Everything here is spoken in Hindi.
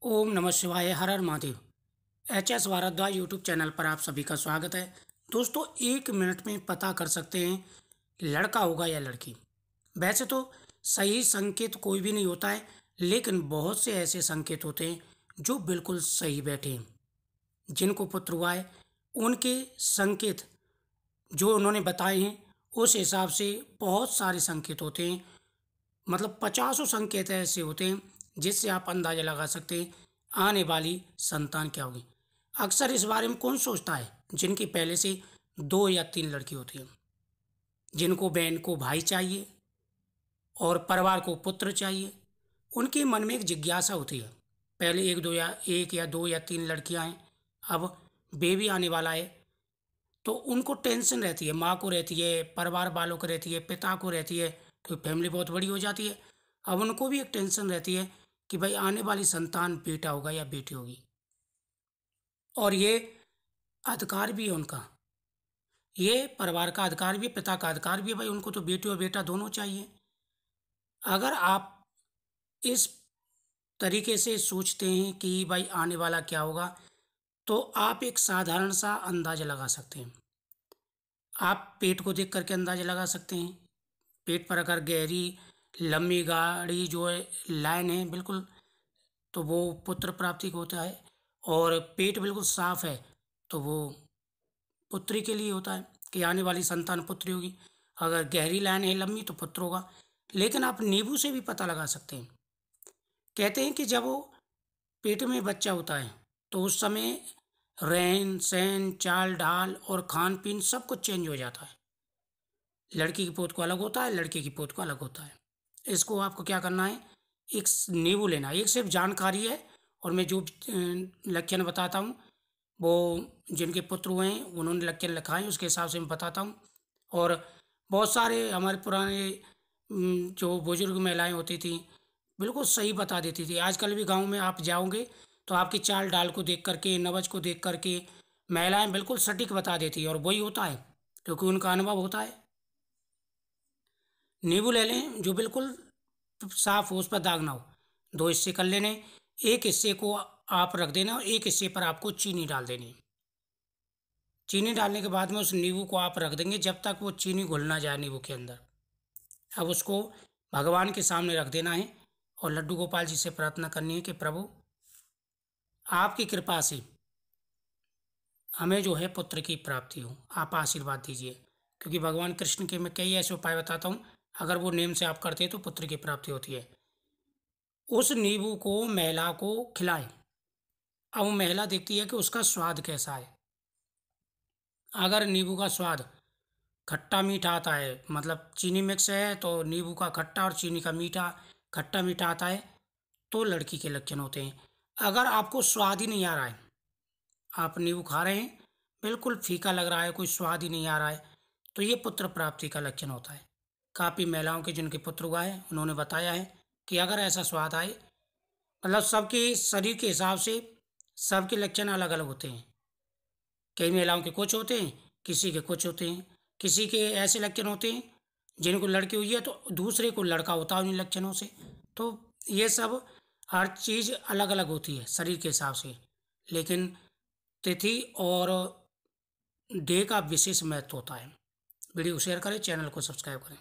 ओम नमः शिवाय। हर हर Mahadev. HS Bhardwaj YouTube channel पर आप सभी का स्वागत है। दोस्तों, 1 मिनट में पता कर सकते हैं लड़का होगा या लड़की। वैसे तो सही संकेत कोई भी नहीं होता है, लेकिन बहुत से ऐसे संकेत होते हैं जो बिल्कुल सही बैठे हैं। जिनको पुत्र हुआ है उनके संकेत जो उन्होंने बताए हैं उस हिसाब से बहुत सारे संकेत होते हैं। मतलब 50 संकेत ऐसे होते हैं जिससे आप अंदाजा लगा सकते हैं आने वाली संतान क्या होगी। अक्सर इस बारे में कौन सोचता है जिनकी पहले से 2 या 3 लड़की होती हैं, जिनको बहन को भाई चाहिए और परिवार को पुत्र चाहिए। उनके मन में एक जिज्ञासा होती है, पहले एक या दो या 3 लड़कियां हैं, अब बेबी आने वाला है, तो उनको टेंशन रहती है। माँ को रहती है, परिवार वालों को रहती है, पिता को रहती है, तो फैमिली बहुत बड़ी हो जाती है। अब उनको भी एक टेंशन रहती है कि भाई आने वाली संतान बेटा होगा या बेटी होगी। और ये अधिकार भी है उनका, ये परिवार का अधिकार भी है, पिता का अधिकार भी है, भाई उनको तो बेटी और बेटा दोनों चाहिए। अगर आप इस तरीके से सोचते हैं कि भाई आने वाला क्या होगा, तो आप एक साधारण सा अंदाजा लगा सकते हैं। आप पेट को देख करके अंदाजा लगा सकते हैं। पेट पर अगर गहरी लंबी गाढ़ी जो है लाइन है बिल्कुल, तो वो पुत्र प्राप्ति का होता है। और पेट बिल्कुल साफ है तो वो पुत्री के लिए होता है कि आने वाली संतान पुत्री होगी। अगर गहरी लाइन है लंबी तो पुत्र होगा। लेकिन आप नींबू से भी पता लगा सकते हैं। कहते हैं कि जब वो पेट में बच्चा होता है तो उस समय रहन सहन चाल ढाल और खान पीन सब कुछ चेंज हो जाता है। लड़की की पोत को अलग होता है, लड़के की पोत को अलग होता है। इसको आपको क्या करना है, एक नींबू लेना है। एक सिर्फ जानकारी है, और मैं जो लक्षण बताता हूँ वो जिनके पुत्र हुए हैं उन्होंने लक्षण लिखा है, उसके हिसाब से मैं बताता हूँ। और बहुत सारे हमारे पुराने जो बुजुर्ग महिलाएं होती थी बिल्कुल सही बता देती थी। आजकल भी गांव में आप जाओगे तो आपकी चाल डाल को देख करके, नवज को देख करके महिलाएं बिल्कुल सटीक बता देती है, और वही होता है क्योंकि उनका अनुभव होता है। नींबू ले लें जो बिल्कुल साफ हो, उस पर दाग ना हो। 2 हिस्से कर लेने, एक हिस्से को आप रख देना और एक हिस्से पर आपको चीनी डाल देनी। चीनी डालने के बाद में उस नींबू को आप रख देंगे जब तक वो चीनी घुल ना जाए नींबू के अंदर। अब उसको भगवान के सामने रख देना है और लड्डू गोपाल जी से प्रार्थना करनी है कि प्रभु आपकी कृपा से हमें जो है पुत्र की प्राप्ति हो, आप आशीर्वाद दीजिए। क्योंकि भगवान कृष्ण के मैं कई ऐसे उपाय बताता हूँ, अगर वो नेम से आप करते हैं तो पुत्र की प्राप्ति होती है। उस नींबू को महिला को खिलाएं। अब वो महिला देखती है कि उसका स्वाद कैसा है। अगर नींबू का स्वाद खट्टा मीठा आता है, मतलब चीनी मिक्स है तो नींबू का खट्टा और चीनी का मीठा, खट्टा मीठा आता है, तो लड़की के लक्षण होते हैं। अगर आपको स्वाद ही नहीं आ रहा है, आप नींबू खा रहे हैं बिल्कुल फीका लग रहा है, कोई स्वाद ही नहीं आ रहा है, तो ये पुत्र प्राप्ति का लक्षण होता है। काफ़ी महिलाओं के जिनके पुत्र हुआ है उन्होंने बताया है कि अगर ऐसा स्वाद आए, मतलब सबके शरीर के हिसाब से सबके लक्षण अलग अलग होते हैं। कई महिलाओं के कुछ होते हैं, किसी के कुछ होते हैं। किसी के ऐसे लक्षण होते हैं जिनको लड़की हुई है तो दूसरे को लड़का होता है उन्हीं लक्षणों से। तो ये सब हर चीज़ अलग अलग होती है शरीर के हिसाब से, लेकिन तिथि और डे का विशेष महत्व होता है। वीडियो को शेयर करें, चैनल को सब्सक्राइब करें।